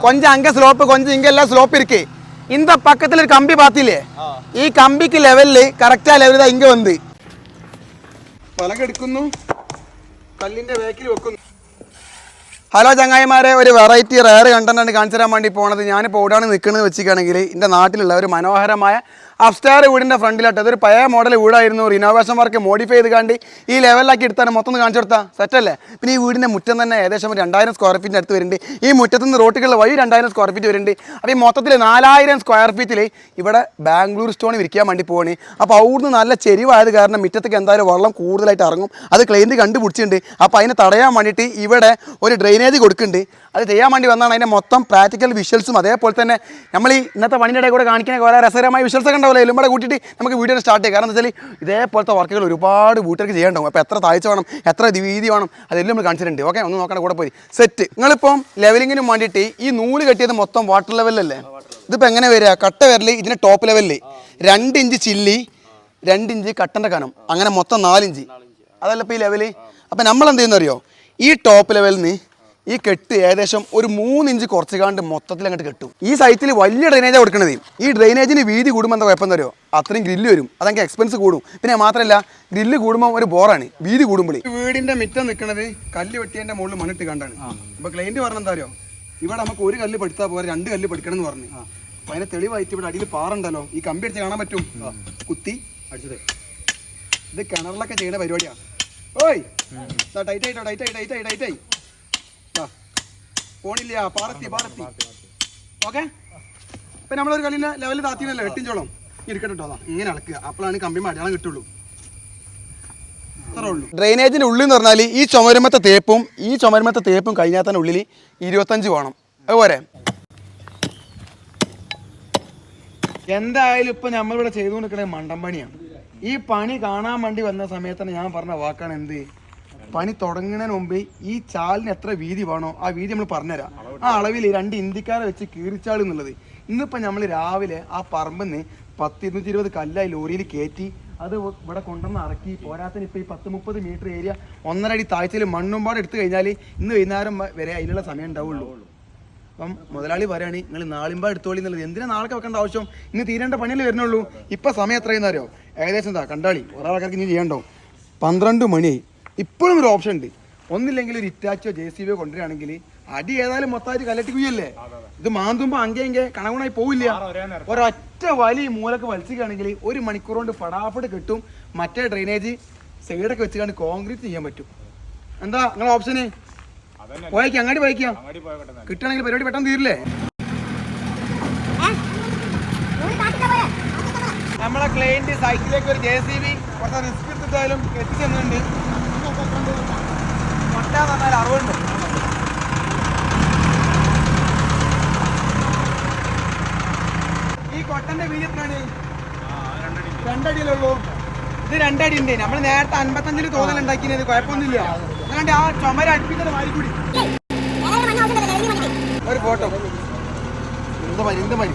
கொஞ்சம் அங்கே ஸ்லோப்பு கொஞ்சம் இங்கே எல்லாம் ஸ்லோப் இருக்கு. இந்த பக்கத்தில் ஒரு கம்பி பார்த்திല്ലേ, ഈ കമ്പിക്ക് ലെവലിൽ കറക്റ്റാ ലെവൽ ഇങ്ങ വന്ന് പലകെടുക്കുന്നു, കല്ലിൻ്റെ വേക്കിൽ വെക്കുന്നു. ഹലോ ചങ്ങായിമാരെ, ഒരു വെറൈറ്റി റയർ കണ്ടന്റാണ് കാണിച്ചു തരാൻ വേണ്ടി പോണത്. ഞാനിപ്പോൾ എവിടെയാണ് നിൽക്കുന്നത് വെച്ചിട്ടാണെങ്കിൽ എൻ്റെ നാട്ടിലുള്ള ഒരു മനോഹരമായ അപ്സ്റ്റാർ വീടിൻ്റെ ഫ്രണ്ടിലായിട്ട്. അതൊരു പഴയ മോഡൽ വീടായിരുന്നു, റിനോവേഷൻ വർക്ക് മോഡിഫൈ ചെയ്ത് കണ്ട് ഈ ലെവലിലാക്കി എടുത്താണ് മൊത്തം കാണിച്ചു കൊടുത്താൽ സെറ്റല്ലേ. പിന്നെ ഈ വീടിൻ്റെ മുറ്റം തന്നെ ഏകദേശം 2000 സ്ക്വയർ ഫീറ്റിൻ്റെ അടുത്ത് വരുന്നുണ്ട്. ഈ മുറ്റത്ത് നിന്ന് റോട്ടുകളിൽ വഴി 2000 സ്ക്വയർ ഫീറ്റ് വരുന്നുണ്ട്. അപ്പോൾ ഈ മൊത്തത്തിൽ 4000 സ്ക്വയർ ഫീറ്റിൽ ഇവിടെ ബാംഗ്ലൂർ സ്റ്റോൺ വിരിക്കാൻ വേണ്ടി പോവാണ്. അപ്പോൾ അവിടുന്ന് നല്ല ചെരിവായത് കാരണം മുറ്റത്തേക്ക് എന്തായാലും വെള്ളം കൂടുതലായിട്ട് ഇറങ്ങും. അത് ക്ലൈൻറ്റ് കണ്ടുപിടിച്ചിട്ടുണ്ട്. അപ്പോൾ അതിനെ തടയാൻ വേണ്ടിയിട്ട് ഇവിടെ ഒരു ഡ്രെയിനേജ് കൊടുക്കുന്നുണ്ട്. അത് ചെയ്യാൻ വേണ്ടി വന്നാണ് അതിൻ്റെ മൊത്തം പ്രാക്ടിക്കൽ വിഷ്വൽസും അതേപോലെ തന്നെ നമ്മൾ ഈ ഇന്നത്തെ പണിയുടെ കൂടെ കാണിക്കുന്ന കുറേ രസകരമായ വിഷ്വൽസ് ഒക്കെ ഉണ്ടാവില്ല, എല്ലാം കൂടെ കൂട്ടിയിട്ട് നമുക്ക് വീഡിയോ സ്റ്റാർട്ട് ചെയ്യാം. കാരണം എന്താ വെച്ചാൽ ഇതേപോലത്തെ വർക്കുകൾ ഒരുപാട് വീട്ടുകാർക്ക് ചെയ്യേണ്ടാവും. അപ്പോൾ എത്ര താഴ്ച വേണം, എത്ര വീതി വേണം, അതെല്ലാം നമ്മൾ കാണിച്ചിട്ടുണ്ട്. ഓക്കെ, ഒന്ന് നോക്കണ കൂടെ പോയി സെറ്റ്. നിങ്ങളിപ്പം ലെവലിങ്ങിനും വേണ്ടിയിട്ട് ഈ നൂല് കെട്ടിയത് മൊത്തം വാട്ടർ ലെവലിലല്ലേ. ഇതിപ്പോൾ എങ്ങനെ വരിക, കട്ട വരൽ ഇതിൻ്റെ ടോപ്പ് ലെവലിൽ 2 ഇഞ്ച് ചില്ലി, 2 ഇഞ്ച് കട്ടൻ്റെ കനം, അങ്ങനെ മൊത്തം 4 ഇഞ്ച്. അതല്ല ഇപ്പോൾ ഈ ലെവല്. അപ്പോൾ നമ്മൾ എന്ത് ചെയ്യുന്നറിയോ, ഈ ടോപ്പ് ലെവലിൽ നിന്ന് ഈ കെട്ട് ഏകദേശം ഒരു 3 ഇഞ്ച് കുറച്ച് കാണ്ട് മൊത്തത്തിൽ അങ്ങോട്ട് കെട്ടും. ഈ സൈറ്റിൽ വലിയ ഡ്രെയിനേജാണ് കൊടുക്കുന്നത്. ഈ ഡ്രെയിനേജിന് വീതി കൂടുമ്പോൾ എന്താ കുഴപ്പം തരുമോ, അത്രയും ഗ്രില്ല് വരും, അതെങ്കിൽ എക്സ്പെൻസ് കൂടും. പിന്നെ മാത്രമല്ല ഗ്രില്ല് കൂടുമ്പോൾ ഒരു ബോറാണ് വീതി കൂടുമ്പോൾ. വീടിൻ്റെ മിറ്റം നിൽക്കുന്നത് കല്ല് വെട്ടിയതിൻ്റെ മുകളിൽ മണ്ണിട്ട് കണ്ടാണ്. ഇപ്പോൾ ക്ലൈൻറ്റ് പറഞ്ഞ എന്താ അറിയോ, ഇവിടെ നമുക്ക് ഒരു കല്ല് പഠിച്ചാൽ പോരെ 2 കല്ല് പഠിക്കണം എന്ന് പറഞ്ഞു. അപ്പോൾ അതിനെ തെളിവായിട്ട് ഇവിടെ അടിയിൽ പാറുണ്ടല്ലോ, ഈ കമ്പി അടിച്ച് കാണാൻ പറ്റും, കുത്തി അടിച്ചത്. ഇത് കിണറിലൊക്കെ ചെയ്യുന്ന പരിപാടിയാണ്. ഓയ് ടൈറ്റായി പോണില്ല, പാറത്തി. ഓക്കെ, ഇപ്പം നമ്മളൊരു കളി ലെവലിൽ താത്തിനല്ലോ 8 ഇഞ്ചോളം ഇരിക്കട്ടോ. അതാ ഇങ്ങനെ അളക്കുക, അപ്പോഴാണ് കമ്പി അടയാളം കിട്ടുള്ളൂ. അത്രേ ഉള്ളൂ. ഡ്രെയിനേജിൻ്റെ ഉള്ളിൽ എന്ന് പറഞ്ഞാൽ ഈ ചുമരുമത്തെ തേപ്പും കഴിഞ്ഞാൽ തന്നെ ഉള്ളിൽ 25 വേണം. അതുപോലെ എന്തായാലും ഇപ്പം നമ്മളിവിടെ ചെയ്തുകൊണ്ടിരിക്കുന്നത് മണ്ടമ്പണിയാണ്. ഈ പണി കാണാൻ വേണ്ടി വന്ന സമയത്താണ് ഞാൻ പറഞ്ഞ വാക്കാണ് എന്ത്, പണി തുടങ്ങുന്നതിന് മുമ്പ് ഈ ചാലിന് എത്ര വീതി വേണോ ആ വീതി നമ്മൾ പറഞ്ഞുതരാം. ആ അളവിൽ 2 ഇന്ത്യക്കാരെ വെച്ച് കീറിച്ചാൾ എന്നുള്ളത്. ഇന്നിപ്പോൾ നമ്മൾ രാവിലെ ആ പറമ്പിൽ നിന്ന് 10-220 കല്ലായി ലോറിയിൽ കയറ്റി അത് ഇവിടെ കൊണ്ടുവന്ന് ഇറക്കി. പോരാത്തിന് ഇപ്പോൾ ഈ 10-30 മീറ്റർ ഏരിയ 1.5 അടി താഴ്ചയിൽ മണ്ണുംപാട് എടുത്തു കഴിഞ്ഞാൽ ഇന്ന് വൈകുന്നേരം വരെ അതിനുള്ള സമയം ഉണ്ടാവുള്ളൂ. അപ്പം മുതലാളി പറയുകയാണ് നിങ്ങൾ നാളിമ്പാ എടുത്തോളി എന്നുള്ളത്. എന്തിനാ നാളെ വെക്കേണ്ട ആവശ്യം, ഇന്ന് തീരേണ്ട പണിയല്ലേ വരുന്നുള്ളൂ. ഇപ്പം സമയം എത്രയെന്ന് അറിയോ, ഏകദേശം എന്താ കണ്ടാളി ഒരാൾക്കാർക്ക് ഇനി ചെയ്യണ്ടോ 12 മണിയായി. ഇപ്പോഴും ഒരു ഓപ്ഷൻ ഉണ്ട്, ഒന്നില്ലെങ്കിൽ ഒരു ഇറ്റാച്ചോ JCB കൊണ്ടുവരികയാണെങ്കിൽ അടി ഏതായാലും മൊത്തമായിട്ട് കലട്ടിക്കുകയല്ലേ. ഇത് മാന്തുമ്പോൾ അങ്ങേ കണകുണായി പോവില്ല. ഒരൊറ്റ വലി മൂലക്ക് വലിക്കുകയാണെങ്കിൽ 1 മണിക്കൂർ കൊണ്ട് ഫടാഫട് കിട്ടും. മറ്റേ ഡ്രെയിനേജ് സൈഡൊക്കെ വെച്ചുകൊണ്ട് കോൺക്രീറ്റ് ചെയ്യാൻ പറ്റും. എന്താ നിങ്ങളെ ഓപ്ഷന്? പോയേക്കാം, അങ്ങാടി പോയേക്കാം, കിട്ടുകയാണെങ്കിൽ പരിപാടി പെട്ടെന്ന് തീരില്ലേ. നമ്മളെ ക്ലയന്റ് സൈറ്റിലേക്ക് ഒരു JCB കുറച്ച് റിസ്ക് എടുത്തിട്ടായാലും എത്തിച്ചെന്നുണ്ട്. കൊട്ടാന്ന് പറഞ്ഞാൽ 60 ഈ കൊട്ടന്റെ വീതി എത്രയാണ്? 2 അടിയിലുള്ളൂ. ഇത് 2 അടി ഉണ്ട്. നമ്മൾ നേരത്തെ 55 തോന്നലുണ്ടാക്കിയത് കുഴപ്പമൊന്നുമില്ല. അതുകൊണ്ട് ആ ചുമര അടുപ്പിക്കുന്ന മാറി കൂടി ഒരു ഫോട്ടോ എന്ത് മരി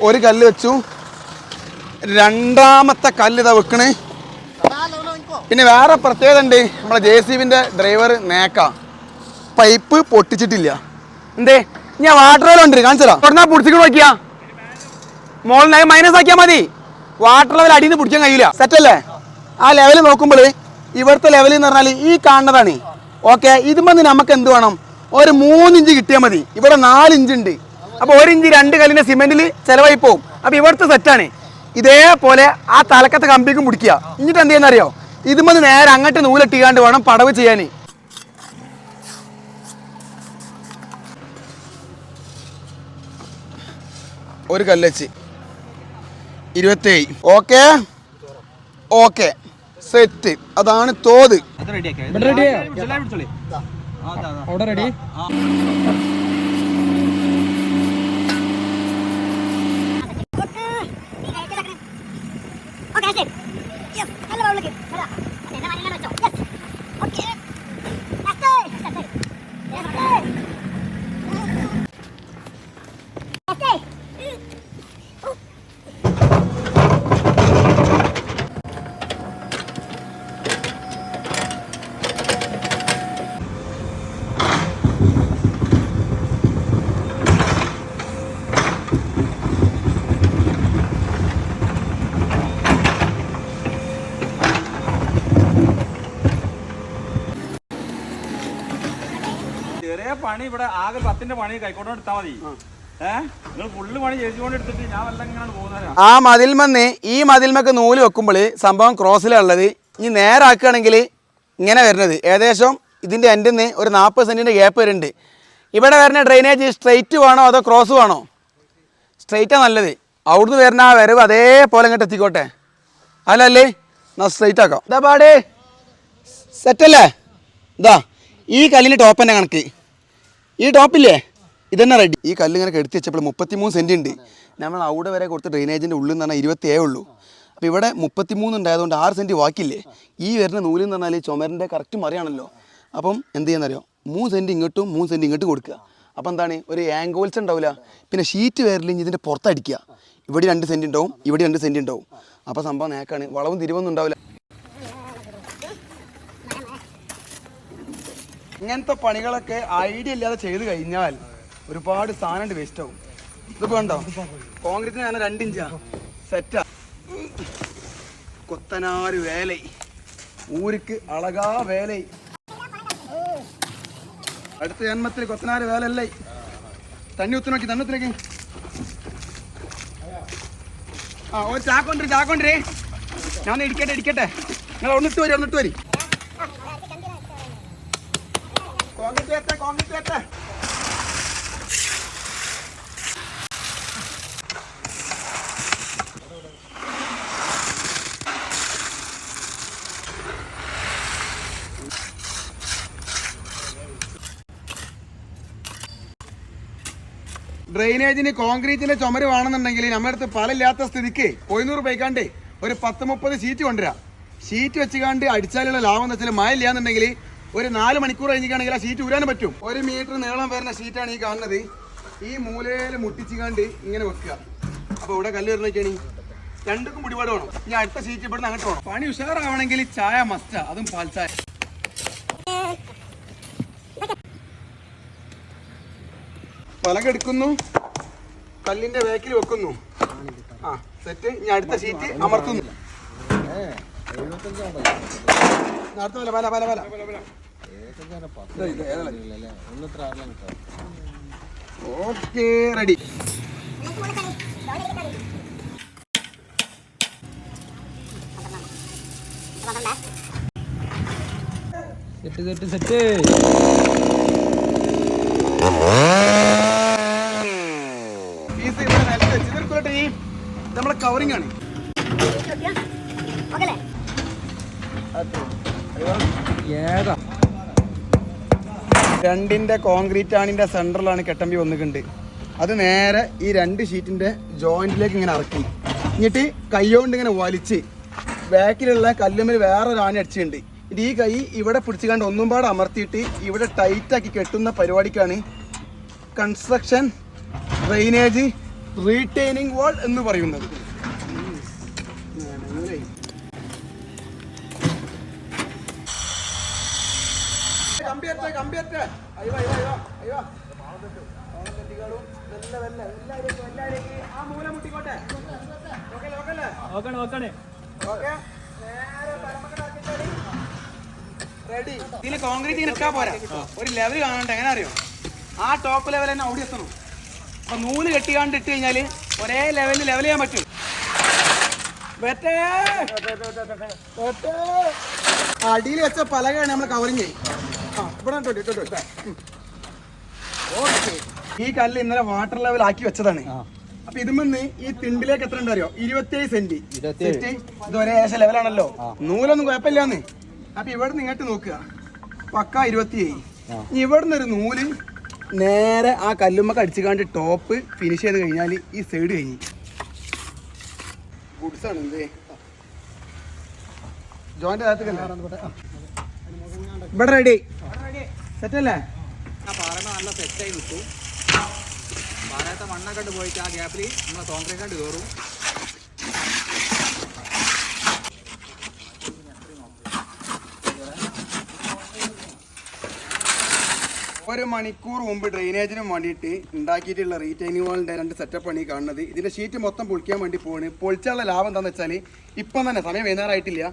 ഒരു കല്ല് വെച്ചു, രണ്ടാമത്തെ കല്ല് ഇതാ വെക്കണേ. പിന്നെ വേറെ പ്രത്യേകത ഉണ്ട്, നമ്മളെ JCBൻ്റെ ഡ്രൈവർ നേക്ക പൈപ്പ് പൊട്ടിച്ചിട്ടില്ല. എന്തേ ഞാൻ വാട്ടർ ലെവൽ ഉണ്ട് കാണിച്ചതാ, ഉടനെ പിടിച്ചിട്ട് നോക്കിയാ മോളിനായി മൈനസ് ആക്കിയാൽ മതി. വാട്ടർ ലെവൽ അടിയിൽ നിന്ന് പിടിക്കാൻ കഴിയില്ല. സെറ്റല്ലേ? ആ ലെവൽ നോക്കുമ്പോൾ ഇവിടുത്തെ ലെവൽ എന്ന് പറഞ്ഞാൽ ഈ കാണുന്നതാണ്. ഓക്കെ, ഇതുമ്പോൾ നമുക്ക് എന്ത് വേണം, ഒരു 3 ഇഞ്ച് കിട്ടിയാൽ മതി. ഇവിടെ 4 ഇഞ്ച് ഉണ്ട്. അപ്പോൾ 1 ഇഞ്ച് 2 കല്ലിൻ്റെ സിമെന്റിൽ ചിലവായി പോകും. അപ്പോൾ ഇവിടുത്തെ സെറ്റാണ്. ഇതേപോലെ ആ തലക്കത്തെ കമ്പിക്കും പിടിക്കുക. എന്നിട്ട് എന്ത് ചെയ്യുന്നറിയോ, ഇതുമ്പോൾ നേരെ അങ്ങോട്ട് നൂലെട്ടിക്കാണ്ട് വേണം പടവ് ചെയ്യാൻ. ഒരു കല്ല് വെച്ച് 27. Okay okay set. അതാണ് തോത്. അവിടെ റെഡി. പണി ഇവിടെ ആകെ 10ന്റെ പണി കൈക്കോട്ട് എടുത്താൽ മതി. നിങ്ങൾ ഫുള്ള് പണി ചേച്ചിക്കൊണ്ട് എടുത്തിട്ട് ഞാൻ വല്ല ഇങ്ങനെ പോകുന്നവരാണ്. ആ മതിൽമന്ന് ഈ മതിൽമക്ക് നൂല് വെക്കുമ്പോൾ സംഭവം ക്രോസിലുള്ളത്. ഇനി നേരാക്കുകയാണെങ്കിൽ ഇങ്ങനെ വരുന്നത് ഏകദേശം ഇതിൻ്റെ എൻഡിൽ നിന്ന് ഒരു 40 സെൻറ്റിൻ്റെ ഗ്യാപ്പ് വരുന്നുണ്ട്. ഇവിടെ വരുന്ന ഡ്രെയിനേജ് സ്ട്രെയിറ്റ് വേണോ അതോ ക്രോസ് വേണോ? സ്ട്രെയിറ്റാണ് നല്ലത്. അവിടുന്ന് വരുന്ന ആ വരവ് അതേപോലെ ഇങ്ങോട്ട് എത്തിക്കോട്ടെ. അല്ലല്ലേ എന്നാൽ സ്ട്രെയിറ്റ് ആക്കാം. ഇതാ പാടേ സെറ്റല്ലേ? ഇതാ ഈ കല്ലിന് ടോപ്പ് തന്നെ കണക്ക്. ഈ ടോപ്പില്ലേ ഇതന്നെ റെഡി. ഈ കല്ല് ഇങ്ങനെ കെടുത്തി വെച്ചപ്പോൾ 33 സെൻറ്റ് ഉണ്ട്. നമ്മൾ അവിടെ വരെ കൊടുത്ത ഡ്രെയിനേജിൻ്റെ ഉള്ളിൽ എന്ന് പറഞ്ഞാൽ 27 ഉള്ളൂ. അപ്പോൾ ഇവിടെ 33 ഉണ്ടായതുകൊണ്ട് 6 സെൻറ്റ് ബാക്കിയില്ലേ. ഈ വരുന്ന നൂലെന്ന് പറഞ്ഞാൽ ചുമരിൻ്റെ കറക്റ്റ് മറിയാണല്ലോ. അപ്പം എന്ത് ചെയ്യാന്നറിയോ, 3 സെൻറ്റ് ഇങ്ങോട്ടും 3 സെൻറ്റ് ഇങ്ങോട്ടും കൊടുക്കുക. അപ്പോൾ എന്താണ് ഒരു ആംഗോൾസ് ഉണ്ടാവില്ല. പിന്നെ ഷീറ്റ് വരലിഞ്ഞ് ഇതിൻ്റെ പുറത്തടിക്കുക. ഇവിടെ 2 സെൻറ്റ് ഉണ്ടാവും, ഇവിടെ 2 സെൻറ്റ് ഉണ്ടാവും. അപ്പോൾ സംഭവം നേക്കാണ്, വളവും തിരിവൊന്നും ഉണ്ടാവില്ല. ഇങ്ങനത്തെ പണികളൊക്കെ ഐഡിയ ഇല്ലാതെ ചെയ്ത് കഴിഞ്ഞാൽ ഒരുപാട് സാധനം വേസ്റ്റ് ആവും. ഇതിപ്പോൾ ഉണ്ടോ കോൺക്രീറ്റിന് ഞാൻ 2 ഇഞ്ചാ സെറ്റാ. കൊത്തനാര് വേലൈ ഊരിക്ക് അളകാ വേലൈ. അടുത്ത ജന്മത്തിൽ കൊത്തനാര് വേലല്ലേ. തണ്ണി ഉത്തി നോക്കി. ആ ഒരു ചാക്കൊണ്ടിരേ. ഞാൻ ഇടിക്കട്ടെ. നിങ്ങൾ ഒന്നിട്ട് വരി. കോൺക്രീറ്റ് ഡ്രെയിനേജിന് കോൺക്രീറ്റിന്റെ ചുമര് വേണമെന്നുണ്ടെങ്കിൽ നമ്മുടെ അടുത്ത് പലയില്ലാത്ത സ്ഥിതിക്ക് 900 പൈക്കാണ്ട് ഒരു 10-30 ഷീറ്റ് കൊണ്ടുവരാം. ഷീറ്റ് വെച്ചുകാണ്ട് അടിച്ചാലുള്ള ലാഭം എന്ന് വെച്ചാൽ മഴ ഇല്ലാന്നുണ്ടെങ്കിൽ ഒരു 4 മണിക്കൂർ കഴിഞ്ഞിട്ടാണെങ്കിൽ ആ ഷീറ്റ് ഊരാനും പറ്റും. 1 മീറ്റർ നീളം വരുന്ന ഷീറ്റാണ് ഈ കാണുന്നത്. ഈ മൂലയിൽ മുട്ടിച്ചുകാണ്ട് ഇങ്ങനെ വെക്കുക. അപ്പോൾ ഇവിടെ കല്ല് വരുന്നൊക്കെയാണ് 2ക്കും പിടിപാട് വേണം. ഇനി അടുത്ത ഷീറ്റ് ഇവിടെ നിന്ന് അങ്ങോട്ട് വേണം. പണി ഉഷാറാവണമെങ്കിൽ ചായ മസ്റ്റാ, അതും പാൽ ചായ. പലകെടുക്കുന്നു, കല്ലിന്റെ വേക്കിൽ വെക്കുന്നു. ആ സെറ്റ്. ഇനി അടുത്ത ഷീറ്റ് അമർത്തുന്നു. Okay ready. സെറ്റ് നമ്മളെ കവറിംഗ് ആണ്. രണ്ടിന്റെ കോൺക്രീറ്റ് ആണിന്റെ സെന്ററിലാണ് കെട്ടമ്പി വന്നിട്ടുണ്ട്. അത് നേരെ ഈ 2 ഷീറ്റിന്റെ ജോയിന്റിലേക്ക് ഇങ്ങനെ ഇറക്കി എന്നിട്ട് കൈകൊണ്ട് ഇങ്ങനെ വലിച്ച് ബാക്കിലുള്ള കല്ലുമ്മൽ വേറൊരു ആണി അടിച്ചിട്ടുണ്ട്. ഇത് ഈ കൈ ഇവിടെ പിടിച്ചുകൊണ്ട് ഒന്നും പാടെ അമർത്തിയിട്ട് ഇവിടെ ടൈറ്റാക്കി കെട്ടുന്ന പരിപാടിക്കാണ് കൺസ്ട്രക്ഷൻ ഡ്രെയിനേജ് റീറ്റെയിനിങ് വാൾ എന്ന് പറയുന്നത്. ഇതിൽ കോൺക്രീറ്റ് ഇട്ടാ പോരാ, ഒരു ലെവൽ കാണണ്ട. എങ്ങനെ അറിയോ, ആ ടോപ്പ് ലെവൽ തന്നെ അവിടെ എത്തണം. അപ്പൊ നൂല് കെട്ടിക്കാണ്ട് ഇട്ട് കഴിഞ്ഞാല് ഒരേ ലെവലിൽ ലെവൽ ചെയ്യാൻ പറ്റും. അടിയിൽ വെച്ച പലകയാണ് നമ്മൾ കവറിങ് ചെയ്യും. ഈ കല്ല് ഇന്നലെ വാട്ടർ ലെവൽ ആക്കി വെച്ചതാണ്. അപ്പൊ ഇതുമെന്ന് ഈ തിണ്ടിലേക്ക് എത്ര ഉണ്ടോ 27 സെന്റ്. ഇത് ഒരേ ഏകദേശം ലെവലാണല്ലോ, നൂലൊന്നും കുഴപ്പമില്ലാന്ന്. അപ്പൊ ഇവിടെ നിന്ന് ഇങ്ങോട്ട് നോക്കുക, പക്ക 27. ഇവിടുന്ന് ഒരു നൂല് നേരെ ആ കല്ലുമ്മക്ക് അടിച്ചുകാണ്ട് ടോപ്പ് ഫിനിഷ് ചെയ്ത് കഴിഞ്ഞാൽ ഈ സൈഡ് കഴിഞ്ഞ് ഗുഡ്സാണ്. എന്തേ ജോയിന്റ് ഇവിടെ റെഡി സെറ്റ് അല്ലേ? ആ പാറമ നല്ല സെറ്റായി നിൽക്കും. പാറയത്തെ മണ്ണൊക്കെ ഇട്ട് പോയിട്ട് ആ ഗ്യാപ്പിൽ നമ്മളെ കോൺക്രീറ്റ് കണ്ട് കയറും. ഒരു മണിക്കൂർ മുമ്പ് ഡ്രെയിനേജിനും വേണ്ടിയിട്ട് ഉണ്ടാക്കിയിട്ടുള്ള റീറ്റൈനിങ് വാളിൻ്റെ 2 സെറ്റപ്പാണ് ഈ കാണുന്നത്. ഇതിൻ്റെ ഷീറ്റ് മൊത്തം പൊളിക്കാൻ വേണ്ടി പോവാണ്. പൊളിച്ചാലുള്ള ലാഭം എന്താണെന്ന് വെച്ചാൽ ഇപ്പം തന്നെ സമയം വൈകുന്നേരമായിട്ടില്ല,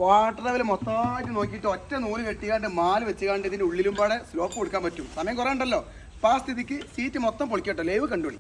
വാട്ടർ ലെവൽ മൊത്തമായിട്ട് നോക്കിയിട്ട് ഒറ്റ നൂല് കെട്ടിക്കാണ്ട് മാല് വെച്ചുകാണ്ട് ഇതിൻ്റെ ഉള്ളിലും പാടെ സ്ലോപ്പ് കൊടുക്കാൻ പറ്റും. സമയം കുറേ ഉണ്ടല്ലോ. അപ്പോൾ ആ സ്ഥിതിക്ക് സീറ്റ് മൊത്തം പൊളിക്കട്ടോ. ലൈവ് കണ്ടുപിടി.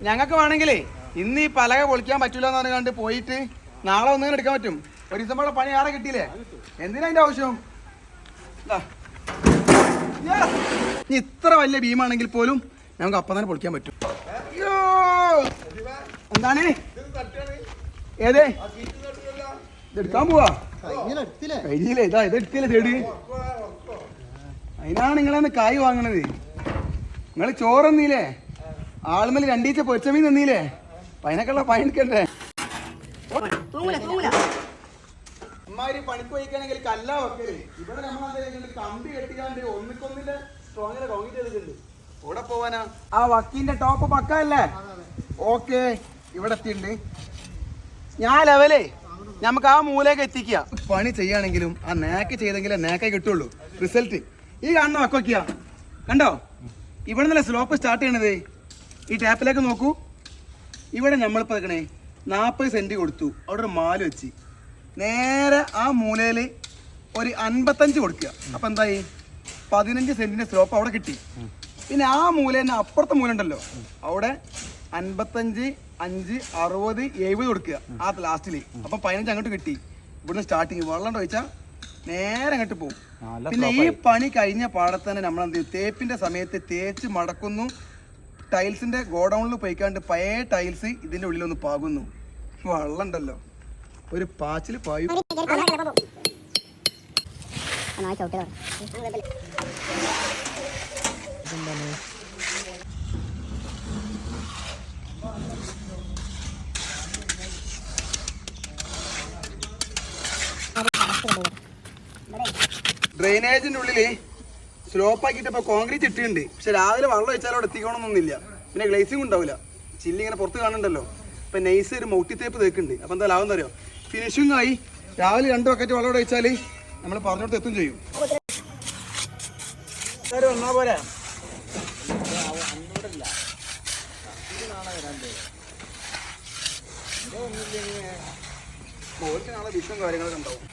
ഞങ്ങൾക്ക് വേണമെങ്കിലേ ഇന്ന് ഈ പലക പൊളിക്കാൻ പറ്റൂല എന്ന് പറഞ്ഞുകൊണ്ട് പോയിട്ട് നാളെ ഒന്നും എടുക്കാൻ പറ്റും. ഒരു ദിവസം കൂടെ പണി ആടെ കിട്ടിയില്ലേ? എന്തിനാ അതിൻ്റെ ആവശ്യം? ഇനി ഇത്ര വലിയ ഭീമാണെങ്കിൽ പോലും നമുക്ക് അപ്പം തന്നെ പൊളിക്കാൻ പറ്റും. അയ്യോ എന്താണ് ഏതേ ഇതെടുക്കാൻ പോവാ? കഴിഞ്ഞില്ലേ? ഇതാ ഇതെടുത്തില്ലേ തേടി? അതിനാണ് നിങ്ങളെന്ന് കായ് വാങ്ങണത്. നിങ്ങൾ ചോറന്നീലേ? ആളുമേൽ രണ്ടീച്ച പൊച്ചമീൻ തന്നീലേ? അപ്പൊ അതിനൊക്കെയുള്ള പണി എടുക്കണ്ടേ? അമ്മാതിരി പണിക്ക് പോയിക്കാണെങ്കിൽ കല്ല വെക്കല്. ഇവിടെ നമ്മളെ കമ്പി കെട്ടിക്കാണ്ട് ഒന്നിക്കൊന്നിന്റെ സ്ട്രോങ്ങിലെ കോൺക്രീറ്റ് ചെയ്തിട്ടുണ്ട്. ഇവിടെ പോവാനാ? ആ വക്കീന്റെ ടോപ്പ് പക്കല്ലേ? ഓക്കെ, ഇവിടെ എത്തിയിട്ടുണ്ട്. ഞാൻ ലെവലേ നമുക്ക് ആ മൂലയൊക്കെ എത്തിക്കുക. പണി ചെയ്യുകയാണെങ്കിലും ആ നേക്ക് ചെയ്തെങ്കിലേ നേക്കെ കിട്ടുള്ളൂ റിസൾട്ട്. ഈ കാണുന്ന വക്കൊക്കെയാ കണ്ടോ? ഇവിടെ നിന്നല്ലേ സ്ലോപ്പ് സ്റ്റാർട്ട് ചെയ്യണത്. ഈ ടാപ്പിലേക്ക് നോക്കൂ. ഇവിടെ നമ്മളിപ്പോൾ വെക്കണേ 40 സെൻറ്റ് കൊടുത്തു. അവിടെ ഒരു മാല് വെച്ച് നേരെ ആ മൂലയിൽ ഒരു 55 കൊടുക്കുക. അപ്പം എന്തായി? 15 സെൻറ്റിൻ്റെ സ്ലോപ്പ് അവിടെ കിട്ടി. പിന്നെ ആ മൂല തന്നെ അപ്പുറത്തെ മൂല ഉണ്ടല്ലോ, അവിടെ 55, 5, 60, 70 കൊടുക്കുക ആ ലാസ്റ്റിൽ. അപ്പം 15 അങ്ങോട്ട് കിട്ടി. ഇവിടുന്ന് സ്റ്റാർട്ടിങ് വെള്ളം ഒഴിച്ചാൽ നേരെ അങ്ങോട്ട് പോകും. പിന്നെ ഈ പണി കഴിഞ്ഞ പാടത്ത് തന്നെ നമ്മൾ എന്ത് ചെയ്യും? തേപ്പിൻ്റെ സമയത്ത് തേച്ച് മടക്കുന്നു. ടൈൽസിൻ്റെ ഗോഡൗണിൽ പോയിക്കാണ്ട് പഴയ ടൈൽസ് ഇതിൻ്റെ ഉള്ളിലൊന്ന് പാകുന്നു. വെള്ളം ഉണ്ടല്ലോ, ഒരു പാച്ചിൽ പായും. ഡ്രെയിനേജിൻ്റെ ഉള്ളിൽ സ്ലോപ്പ് ആക്കിയിട്ട് ഇപ്പോൾ കോൺക്രീറ്റ് ഇട്ടിട്ടുണ്ട്. പക്ഷെ രാവിലെ വെള്ളം ഒഴിച്ചാൽ അവിടെ എത്തിക്കണമെന്നൊന്നുമില്ല. പിന്നെ ഗ്ലേസിങ് ഉണ്ടാവില്ല. ചില്ലി ഇങ്ങനെ പുറത്ത് കാണുന്നുണ്ടല്ലോ. ഇപ്പം നൈസ് ഒരു മൗട്ടി തേപ്പ് തേക്കുന്നുണ്ട്. അപ്പോൾ എന്താ ലാഭം തരുമോ? ഫിനിഷിംഗ് ആയി. രാവിലെ 2 ബക്കറ്റ് വെള്ളം ഒഴിച്ചാൽ നമ്മൾ പറഞ്ഞോട്ട് എത്തും ചെയ്യും. വന്നാ പോരാ? നാളെ വിഷം കാര്യങ്ങളൊക്കെ ഉണ്ടാവും.